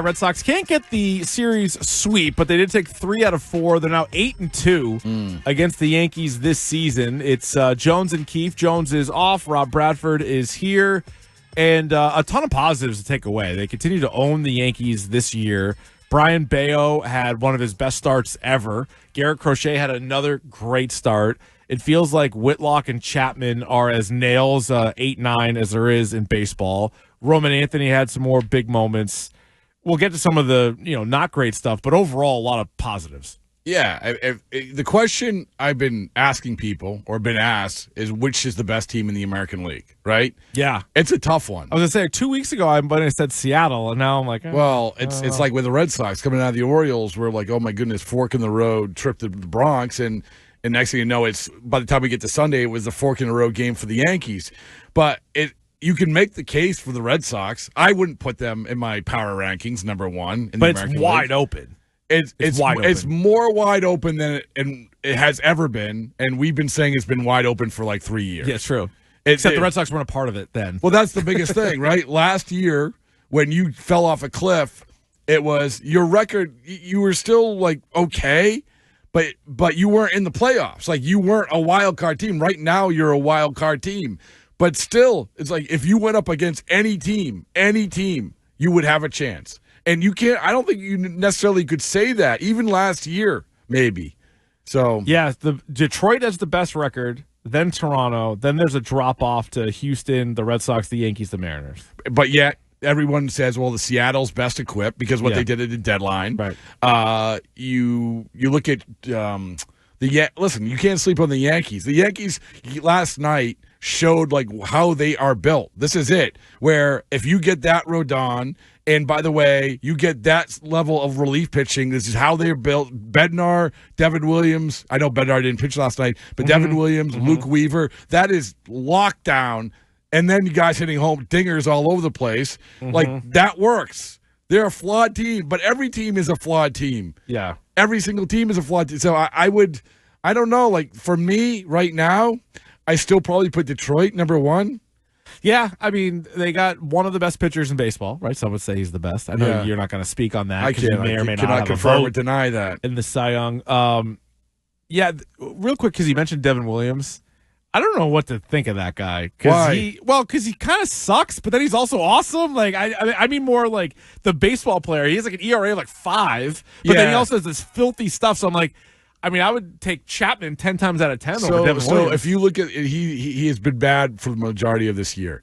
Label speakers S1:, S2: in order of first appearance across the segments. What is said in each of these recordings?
S1: Red Sox can't get the series sweep, but they did take 3 out of 4. They're now 8-2 against the Yankees this season. It's Jones and Keefe. Jones is off. Rob Bradford is here. And a ton of positives to take away. They continue to own the Yankees this year. Brian Bayo had one of his best starts ever. Garrett Crochet had another great start. It feels like Whitlock and Chapman are as nails 8-9 as there is in baseball. Roman Anthony had some more big moments. We'll get to some of the not great stuff, but overall a lot of positives.
S2: Yeah, the question I've been asking people or been asked is which is the best team in the American League, right?
S1: Yeah.
S2: It's a tough one.
S1: I was going to say 2 weeks ago I said Seattle, and now I'm like,
S2: well, it's like with the Red Sox coming out of the Orioles, we're like, oh my goodness, fork in the road trip to the Bronx, and next thing you know, it's by the time we get to Sunday, it was the fork in the road game for the Yankees. But you can make the case for the Red Sox. I wouldn't put them in my power rankings, number one.
S1: But it's wide open.
S2: It's
S1: wide open.
S2: It's more wide open than it has ever been, and we've been saying it's been wide open for like 3 years.
S1: Yeah, it's true. Except the Red Sox weren't a part of it then.
S2: Well, that's the biggest thing, right? Last year, when you fell off a cliff, it was your record. You were still like okay, but you weren't in the playoffs. Like you weren't a wild card team. Right now, you're a wild card team. But still, it's like if you went up against any team, you would have a chance. And you can't. I don't think you necessarily could say that. Even last year, maybe. So
S1: yeah, the Detroit has the best record. Then Toronto. Then there's a drop off to Houston, the Red Sox, the Yankees, the Mariners.
S2: But yet everyone says, well, the Seattle's best equipped because what they did at the deadline.
S1: Right.
S2: You look at listen. You can't sleep on the Yankees. The Yankees last night showed like how they are built. This is it. Where if you get that Rodon, and by the way, you get that level of relief pitching. This is how they're built. Bednar, Devin Williams. I know Bednar didn't pitch last night, but Devin Williams, Luke Weaver. That is lockdown. And then you guys hitting home dingers all over the place. Like that works. They're a flawed team, but every team is a flawed team.
S1: Yeah.
S2: Every single team is a flawed team. So I don't know. Like for me right now, I still probably put Detroit number one.
S1: Yeah, I mean, they got one of the best pitchers in baseball, right? Some would say he's the best. I know you're not going to speak on that.
S2: I can't.
S1: May or may not
S2: cannot
S1: have
S2: confirm
S1: a
S2: or deny that.
S1: In the Cy Young. Real quick, because you mentioned Devin Williams. I don't know what to think of that guy.
S2: Why?
S1: Because he kind of sucks, but then he's also awesome. Like I mean more like the baseball player. He has like an ERA of like 5, but then he also has this filthy stuff. So I'm like, I mean, I would take Chapman 10 times out of 10 over Devin Williams.
S2: So if you look at it, he has been bad for the majority of this year.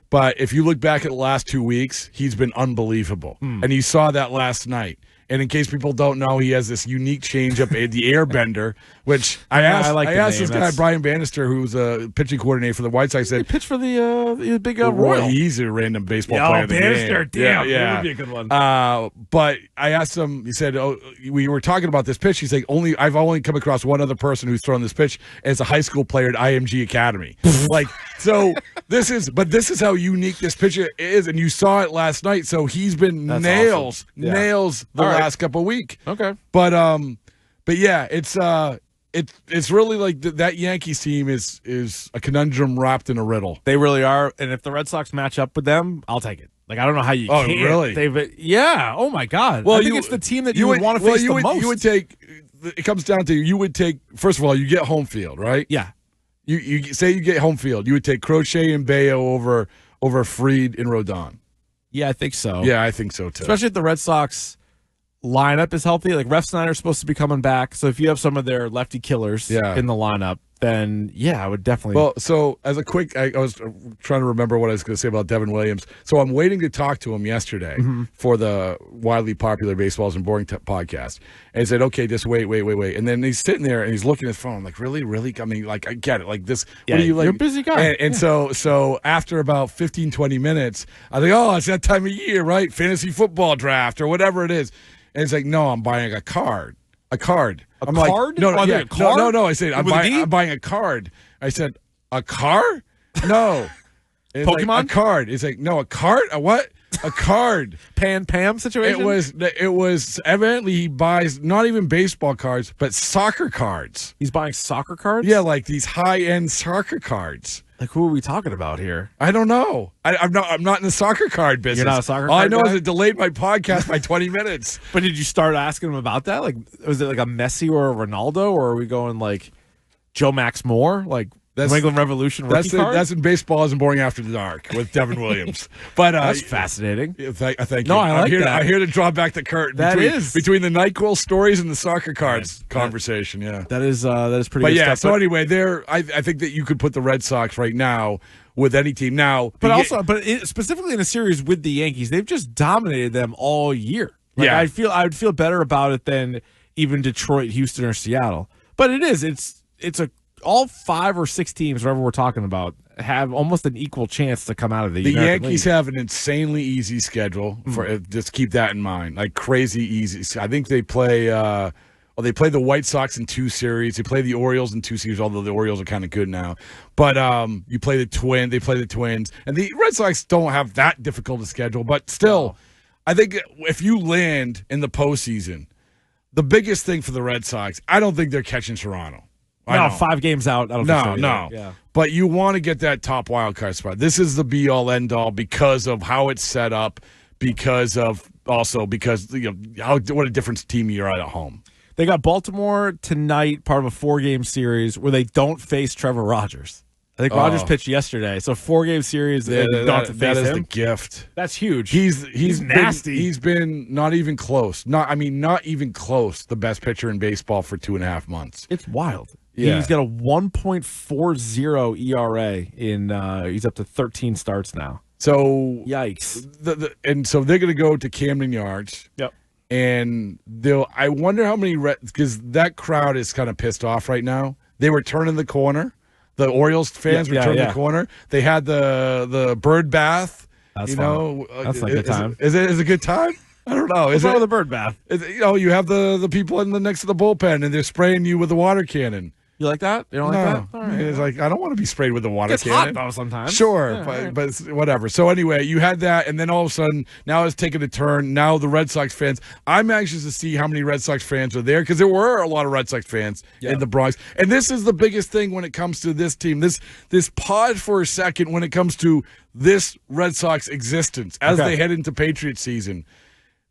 S2: But if you look back at the last 2 weeks, he's been unbelievable. And you saw that last night. And in case people don't know, he has this unique changeup, the airbender, which I asked this guy, Brian Bannister, who's a pitching coordinator for the White Sox. Said,
S1: he pitched for the big Royal.
S2: He's a random baseball player.
S1: Bannister, damn.
S2: Yeah.
S1: That would be a good one.
S2: But I asked him, he said, we were talking about this pitch. He's like, I've only come across one other person who's thrown this pitch, and it's a high school player at IMG Academy. This is how unique this pitcher is, and you saw it last night. So he's been nails the last couple of weeks.
S1: Okay,
S2: but yeah, it's really like that Yankees team is a conundrum wrapped in a riddle.
S1: They really are, and if the Red Sox match up with them, I'll take it. Like I don't know how you.
S2: Oh,
S1: can't.
S2: really?
S1: Yeah. Oh my God. Well, I think it's the team that you would want to face the most.
S2: You would take. It comes down to you would take. First of all, you get home field, right?
S1: Yeah.
S2: You say you get home field. You would take Crochet and Bayo over Fried and Rodon.
S1: Yeah, I think so.
S2: Yeah, I think so too.
S1: Especially if the Red Sox lineup is healthy. Like Ref Snyder's supposed to be coming back, so if you have some of their lefty killers in the lineup, then I would definitely.
S2: Well, so as a quick, I was trying to remember what I was going to say about Devin Williams. So I'm waiting to talk to him yesterday for the widely popular Baseballs and Boring podcast, and he said, "Okay, just wait," and then he's sitting there and he's looking at his phone, like, really, I mean, like, I get it, like this.
S1: Yeah,
S2: what are you like?
S1: You're a busy guy.
S2: And so after about 15, 20 minutes, I think, oh, it's that time of year, right? Fantasy football draft or whatever it is. And it's like, no, I'm buying a card. A card.
S1: I'm card?
S2: Like,
S1: a card?
S2: No. I said, I'm buying a card. I said, a car? No.
S1: Pokemon?
S2: Like, a card. It's like, no, a card? A what? A card.
S1: Pam situation?
S2: It was evidently he buys not even baseball cards, but soccer cards.
S1: He's buying soccer cards?
S2: Yeah, like these high-end soccer cards.
S1: Like, who are we talking about here?
S2: I don't know. I'm not in the soccer card business.
S1: You're not a soccer
S2: All
S1: card
S2: I know
S1: guy?
S2: is it delayed my podcast by 20 minutes.
S1: But did you start asking him about that? Like, was it like a Messi or a Ronaldo, or are we going like Joe Max Moore, like New England Revolution rookie card?
S2: That's in Baseball Isn't Boring After the Dark with Devin Williams. But
S1: that's fascinating.
S2: Thank you.
S1: No, I like that.
S2: I'm here to draw back the curtain. Between the NyQuil stories and the soccer cards conversation. Yeah,
S1: that is pretty.
S2: But
S1: good
S2: yeah,
S1: stuff.
S2: so anyway, I think that you could put the Red Sox right now with any team now.
S1: But specifically in a series with the Yankees, they've just dominated them all year. Like,
S2: yeah,
S1: I would feel better about it than even Detroit, Houston, or Seattle. But it's all 5 or 6 teams, whatever we're talking about, have almost an equal chance to come out of the American
S2: Yankees
S1: League.
S2: have an insanely easy schedule. Just keep that in mind, like crazy easy. I think they play. They play the White Sox in 2 series. They play the Orioles in 2 series, although the Orioles are kind of good now. But you play the Twins. They play the Twins, and the Red Sox don't have that difficult a schedule. But still, I think if you land in the postseason, the biggest thing for the Red Sox, I don't think they're catching Toronto.
S1: No, 5 games out. I don't think so.
S2: No.
S1: Yeah.
S2: But you want to get that top wild card spot. This is the be all end all because of how it's set up. Because what a different team you're at home.
S1: They got Baltimore tonight, part of a 4-game series where they don't face Trevor Rogers. I think Rogers pitched yesterday, so 4-game series. They don't have to face
S2: that is
S1: him.
S2: the gift.
S1: That's huge.
S2: He's
S1: nasty.
S2: He's been not even close. Not even close. The best pitcher in baseball for 2.5 months.
S1: It's wild.
S2: Yeah.
S1: He's got a 1.40 ERA in. He's up to 13 starts now.
S2: So
S1: yikes!
S2: And so they're going to go to Camden Yards.
S1: Yep.
S2: And I wonder how many because that crowd is kind of pissed off right now. They were turning the corner. The Orioles fans were turning the corner. They had the bird bath.
S1: That's fun. That's like a good time.
S2: Is it a good time? I don't know.
S1: What's wrong with the bird bath?
S2: You have the people next to the bullpen, and they're spraying you with a water cannon.
S1: You like that? You don't like that? All right.
S2: It's like I don't want to be sprayed with a water cannon.
S1: It's hot though sometimes.
S2: Sure,
S1: Yeah,
S2: but whatever. So anyway, you had that, and then all of a sudden, now it's taking a turn. Now the Red Sox fans. I'm anxious to see how many Red Sox fans are there because there were a lot of Red Sox fans in the Bronx, and this is the biggest thing when it comes to this team. This pause for a second when it comes to this Red Sox existence as they head into Patriot season.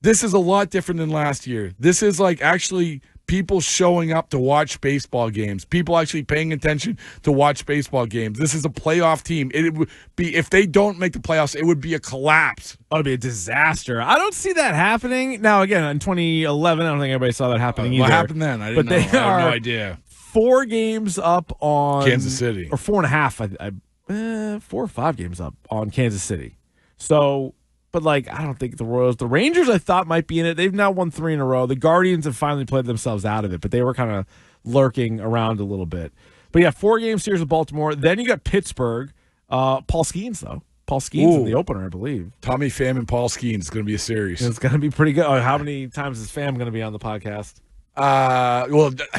S2: This is a lot different than last year. This is like actually people showing up to watch baseball games, people actually paying attention to watch baseball games. This is a playoff team. It would be, if they don't make the playoffs, it would be a collapse.
S1: It would be a disaster. I don't see that happening. Now, again, in 2011, I don't think anybody saw that happening either.
S2: What happened then? I didn't know. I have no idea.
S1: 4 games up on
S2: Kansas City.
S1: Or 4.5. 4 or 5 games up on Kansas City. So... But, I don't think the Royals... The Rangers, I thought, might be in it. They've now won 3 in a row. The Guardians have finally played themselves out of it, but they were kind of lurking around a little bit. But, 4-game series with Baltimore. Then you got Pittsburgh. Paul Skeens, though. Paul Skeens in the opener, I believe.
S2: Tommy Pham and Paul Skeens is going to be a series.
S1: It's going to be pretty good. How many times is Pham going to be on the podcast?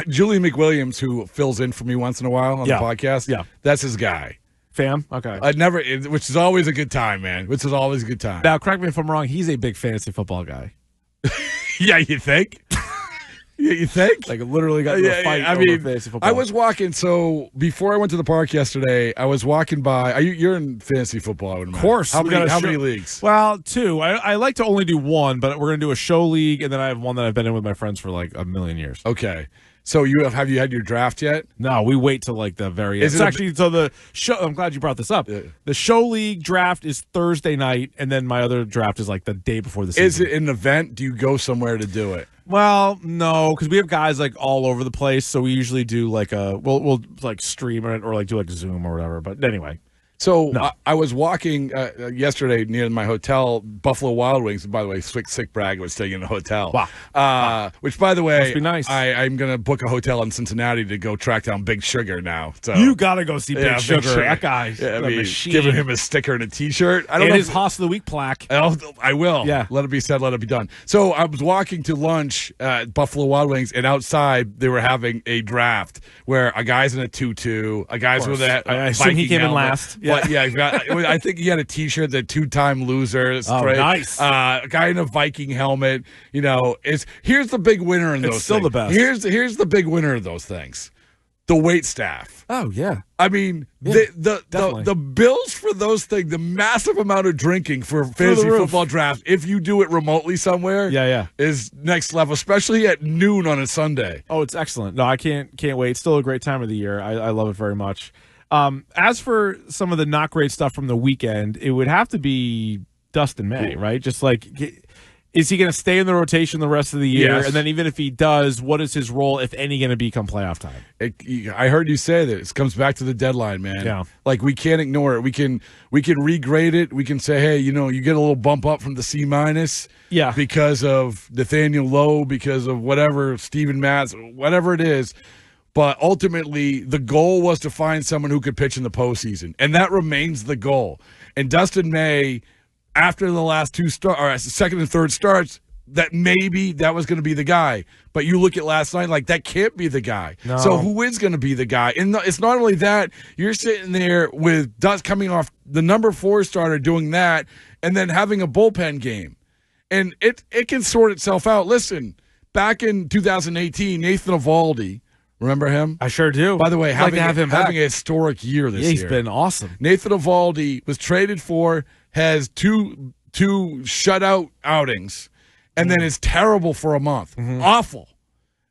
S2: Julie McWilliams, who fills in for me once in a while on the podcast, that's his guy.
S1: Pham? Okay.
S2: Which is always a good time, man. Which is always a good time.
S1: Now, correct me if I'm wrong, he's a big fantasy football guy.
S2: Yeah, you think? You think?
S1: Literally got into a fight over fantasy football.
S2: I was walking, so before I went to the park yesterday, I was walking by. You're in fantasy football, I would imagine.
S1: Of course.
S2: How many leagues?
S1: Well, 2. I like to only do 1, but we're going to do a show league, and then I have one that I've been in with my friends for a million years.
S2: Okay. So have you had your draft yet?
S1: No, we wait till the very end. The show. I'm glad you brought this up. Yeah. The show league draft is Thursday night, and then my other draft is the day before the season.
S2: Is it an event? Do you go somewhere to do it?
S1: Well, no, because we have guys all over the place. So we usually do we'll stream it or do Zoom or whatever. But anyway.
S2: So I was walking yesterday near my hotel, Buffalo Wild Wings. By the way, sick brag was staying in a hotel.
S1: Wow.
S2: Which, by the way,
S1: must be nice.
S2: I'm going to book a hotel in Cincinnati to go track down Big Sugar now. So
S1: you got to go see Big Sugar. That guy,
S2: machine. Giving him a sticker and a T-shirt.
S1: I don't know his Hoss of the Week plaque.
S2: I will.
S1: Yeah.
S2: Let it be said. Let it be done. So I was walking to lunch at Buffalo Wild Wings, and outside they were having a draft where a guy's in a tutu, a guy's with a
S1: I assume he came
S2: helmet.
S1: in last.
S2: But I think he had a T-shirt, the 2-time loser.
S1: Oh, nice.
S2: A guy in a Viking helmet. Here's the big winner in those.
S1: It's still
S2: things.
S1: the best.
S2: Here's the big winner of those things. the wait staff.
S1: Oh, yeah.
S2: I mean,
S1: Yeah,
S2: the bills for those things, the massive amount of drinking for fantasy football drafts, if you do it remotely somewhere, is next level, especially at noon on a Sunday.
S1: Oh, it's excellent. No, I can't wait. It's still a great time of the year. I love it very much. As for some of the not great stuff from the weekend, it would have to be Dustin May, right? Just like, is he going to stay in the rotation the rest of the year?
S2: Yes.
S1: And then even if he does, what is his role, if any, going to be come playoff time?
S2: I heard you say that. It comes back to the deadline, man.
S1: Yeah.
S2: Like, we can't ignore it. We can regrade it. We can say, hey, you get a little bump up from the C-, because of Nathaniel Lowe, because of whatever, Steven Matz, whatever it is. But ultimately, the goal was to find someone who could pitch in the postseason, and that remains the goal. And Dustin May, after the last second and third starts, that maybe that was going to be the guy. But you look at last night, like, that can't be the guy.
S1: No.
S2: So who is going to be the guy? And it's not only that, you're sitting there with Dust coming off the number 4 starter doing that, and then having a bullpen game. And it can sort itself out. Listen, back in 2018, Nathan Eovaldi, remember him?
S1: I sure do.
S2: By the way, having a historic year this year.
S1: He's been awesome.
S2: Nathan Eovaldi was traded for, has two shutout outings, and then is terrible for a month. Awful.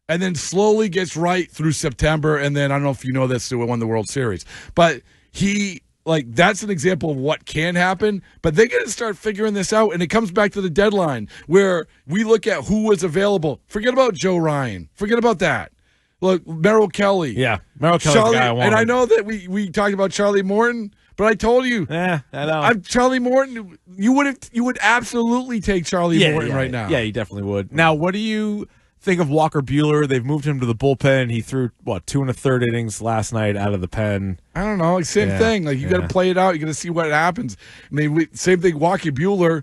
S2: And then slowly gets right through September, and then I don't know if you know this, won the World Series. But that's an example of what can happen, but they got to start figuring this out, and it comes back to the deadline where we look at who was available. Forget about Joe Ryan. Forget about that. Look, Merrill Kelly.
S1: Yeah, Merrill Kelly's the guy I wanted.
S2: And I know that we talked about Charlie Morton, but I told you.
S1: Yeah, I know.
S2: I'm Charlie Morton. You would absolutely take Charlie Morton right now.
S1: Yeah, you definitely would. Now, what do you think of Walker Buehler? They've moved him to the bullpen. He threw 2 1/3 innings last night out of the pen.
S2: I don't know. Same thing. Like, you got to play it out. You got to see what happens. I mean, same thing. Walker Buehler.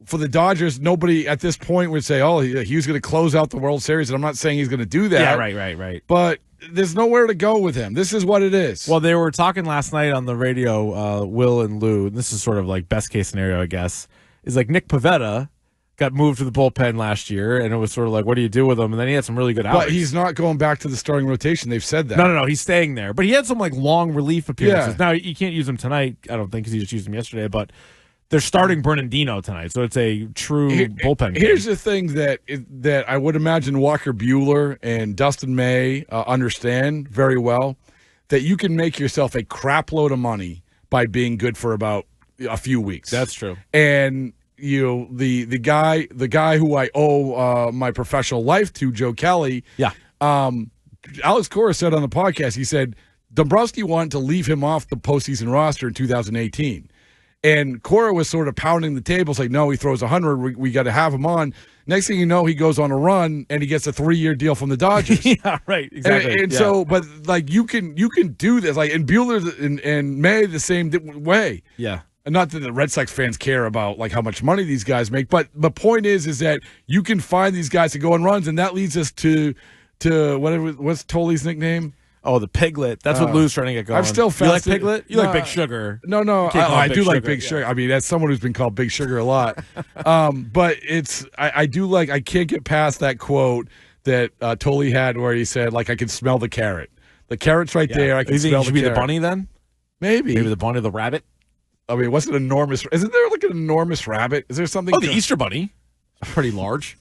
S2: For the Dodgers, nobody at this point would say, oh, he was going to close out the World Series, and I'm not saying he's going to do that.
S1: Yeah, right.
S2: But there's nowhere to go with him. This is what it is.
S1: Well, they were talking last night on the radio, Will and Lou, and this is sort of like best case scenario, I guess, is like Nick Pivetta got moved to the bullpen last year, and it was sort of like, what do you do with him? And then he had some really good outings.
S2: But he's not going back to the starting rotation. They've said that.
S1: No, he's staying there. But he had some like long relief appearances.
S2: Yeah.
S1: Now, you can't use him tonight, I don't think, because he just used him yesterday, but they're starting Bernardino tonight, so it's a true bullpen game.
S2: Here's the thing that I would imagine Walker Buehler and Dustin May understand very well, that you can make yourself a crap load of money by being good for about a few weeks.
S1: That's true.
S2: And the guy who I owe my professional life to, Joe Kelly.
S1: Yeah.
S2: Alex Cora said on the podcast, he said Dombrowski wanted to leave him off the postseason roster in 2018. And Cora was sort of pounding the tables like, no, he throws 100. We got to have him on. Next thing you know, he goes on a run and he gets a 3-year deal from the Dodgers.
S1: Yeah, right. Exactly.
S2: And so, but like you can do this. Like, and Buehler and May the same way.
S1: Yeah.
S2: And not that the Red Sox fans care about like how much money these guys make, but the point is that you can find these guys to go on runs, and that leads us to what's Toley's nickname?
S1: Oh, the Piglet. That's what Lou's trying to get going.
S2: I'm still fascinated.
S1: You like Piglet? You like Big Sugar.
S2: No. I do like Big Sugar.
S1: Yeah.
S2: I mean, that's someone who's been called Big Sugar a lot. But I do like, I can't get past that quote that Toley had where he said, like, I can smell the carrot. The carrot's right there. I can smell the carrot.
S1: Should be the bunny then?
S2: Maybe
S1: the bunny, the rabbit?
S2: I mean, what's an enormous? Isn't there like an enormous rabbit? Is there something?
S1: Oh, the Easter bunny. Pretty large.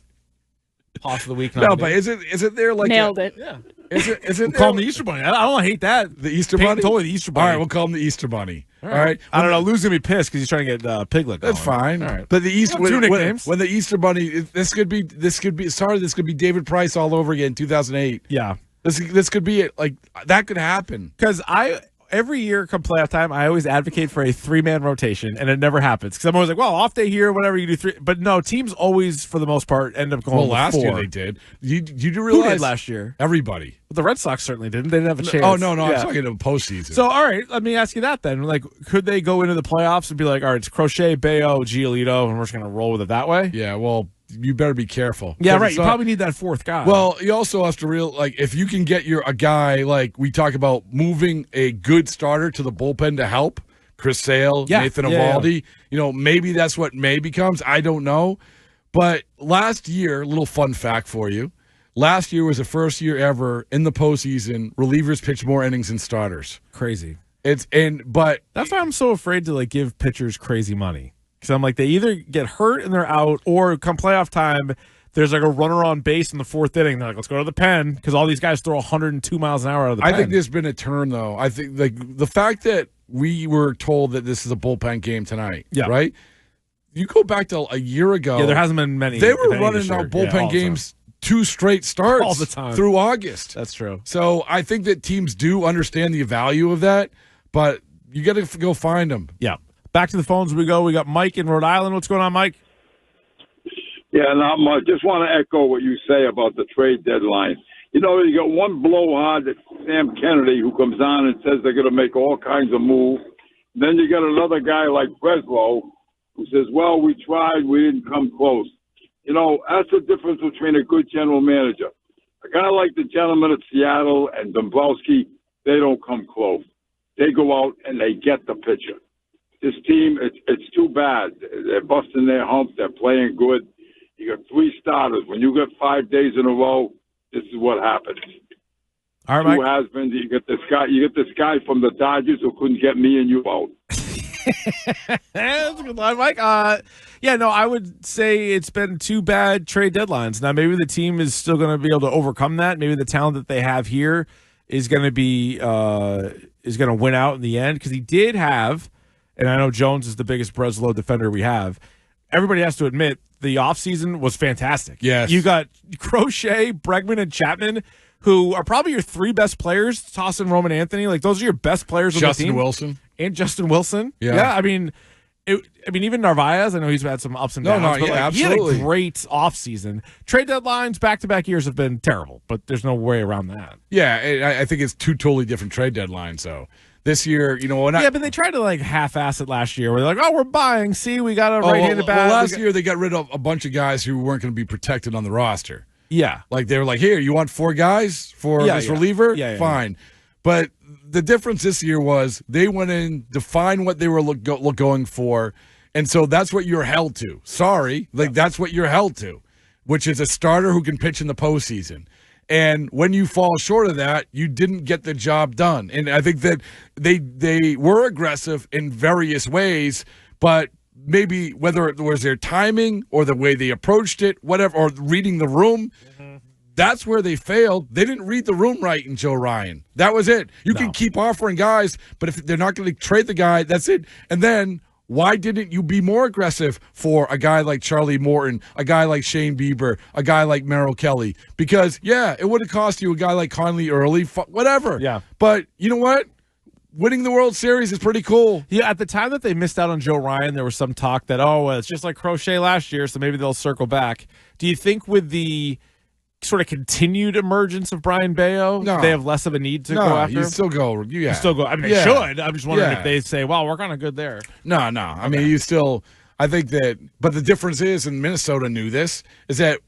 S1: Toss of the week.
S2: No, but isn't there like
S3: nailed it?
S1: Yeah.
S2: Is it
S1: we'll call him the Easter bunny. I don't hate that.
S2: The Easter bunny.
S1: Totally the Easter bunny.
S2: All right, we'll call him the Easter bunny. All right.
S1: I don't know. Lou's gonna be pissed because he's trying to get Piglet going.
S2: That's fine.
S1: All right.
S2: But the Easter
S1: two nicknames.
S2: When the Easter bunny, this could be David Price all over again. 2008.
S1: Yeah.
S2: This could be it. Like, that could happen.
S1: Because every year come playoff time, I always advocate for a 3-man rotation, and it never happens. Because I'm always like, well, off day here, whatever, you do 3. But no, teams always, for the most part, end up going with 4.
S2: Last year they did. Did you realize?
S1: Who did last year?
S2: Everybody.
S1: But the Red Sox certainly didn't. They didn't have a chance.
S2: Oh, no.
S1: Yeah.
S2: I'm talking about postseason.
S1: So, all right, let me ask you that then. Like, could they go into the playoffs and be like, all right, it's Crochet, Bayo, Giolito, and we're just going to roll with it that way?
S2: Yeah, well, you better be careful.
S1: Yeah, right. You probably need that 4th guy.
S2: Well, you also have to if you can get a guy, like we talk about moving a good starter to the bullpen to help, Chris Sale, Nathan Eovaldi, maybe that's what May becomes. I don't know. But last year, little fun fact for you, Last year was the first year ever in the postseason relievers pitched more innings than starters.
S1: Crazy.
S2: But
S1: that's why I'm so afraid to give pitchers crazy money. Because I'm like, they either get hurt and they're out, or come playoff time, there's a runner on base in the fourth inning. They're like, let's go to the pen, because all these guys throw 102 miles an hour out of the pen.
S2: I think there's been a turn, though. I think the fact that we were told that this is a bullpen game tonight, right? You go back to a year ago.
S1: Yeah, there hasn't been many.
S2: They were running out bullpen games 2 straight starts
S1: all the time
S2: through August.
S1: That's true.
S2: So I think that teams do understand the value of that, but you got to go find them.
S1: Yeah. Back to the phones we go. We got Mike in Rhode Island. What's going on, Mike?
S3: Yeah, not much. Just want to echo what you say about the trade deadline. You got one blowhard, Sam Kennedy, who comes on and says they're going to make all kinds of moves. Then you got another guy like Breslow who says, well, we tried, we didn't come close. That's the difference between a good general manager. A guy like the gentleman at Seattle and Dombrowski, they don't come close. They go out and they get the pitcher. This team, it's too bad. They're busting their hump. They're playing good. You got 3 starters. When you get 5 days in a row, this is what happens.
S1: All right,
S3: Mike. 2 has-beens. You get this guy from the Dodgers who couldn't get me and you out.
S1: That's a good line, Mike. I would say it's been 2 bad trade deadlines. Now, maybe the team is still going to be able to overcome that. Maybe the talent that they have here is going to be is going to win out in the end, because he did have, and I know Jones is the biggest Breslow defender we have. Everybody has to admit the offseason was fantastic.
S2: Yes.
S1: You got Crochet, Bregman, and Chapman, who are probably your 3 best players. Toss in Roman Anthony. Those are your best players on the team.
S2: Justin Wilson.
S1: And Justin Wilson.
S2: Yeah.
S1: I mean, even Narvaez, I know he's had some ups and downs. But
S2: absolutely.
S1: He had a great offseason. Trade deadlines, back-to-back years have been terrible, but there's no way around that.
S2: Yeah, I think it's 2 totally different trade deadlines, though. This year,
S1: but they tried to half-ass it last year. Where they're like, "Oh, we're buying. See, we got a right-handed bat."
S2: Well, last year they got rid of a bunch of guys who weren't going to be protected on the roster.
S1: Yeah,
S2: they were like, "Here, you want 4 guys for this reliever?
S1: Yeah,
S2: fine." But the difference this year was they went in, defined what they were going for, and so that's what you're held to. Sorry, that's what you're held to, which is a starter who can pitch in the postseason. And when you fall short of that, you didn't get the job done. And I think that they were aggressive in various ways, but maybe whether it was their timing or the way they approached it, whatever, or reading the room, that's where they failed. They didn't read the room right in Joe Ryan. That was it. You can keep offering guys, but if they're not going to trade the guy, that's it. And then why didn't you be more aggressive for a guy like Charlie Morton, a guy like Shane Bieber, a guy like Merrill Kelly? Because, it would have cost you a guy like Conley early, whatever.
S1: Yeah.
S2: But you know what? Winning the World Series is pretty cool.
S1: Yeah, at the time that they missed out on Joe Ryan, there was some talk that, it's just like Crochet last year, so maybe they'll circle back. Do you think with the sort of continued emergence of Brian Bayo, they have less of a need to go after him?
S2: You still go.
S1: You still go. I mean, they should. I'm just wondering if they say, well, we're kind of good there.
S2: No. I mean, you still – I think that – but the difference is, and Minnesota knew this, is that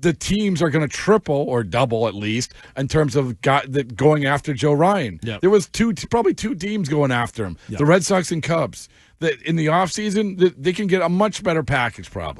S2: the teams are going to triple or double at least in terms of going after Joe Ryan.
S1: Yep.
S2: There was probably 2 teams going after him, the Red Sox and Cubs. That in the offseason, they can get a much better package probably.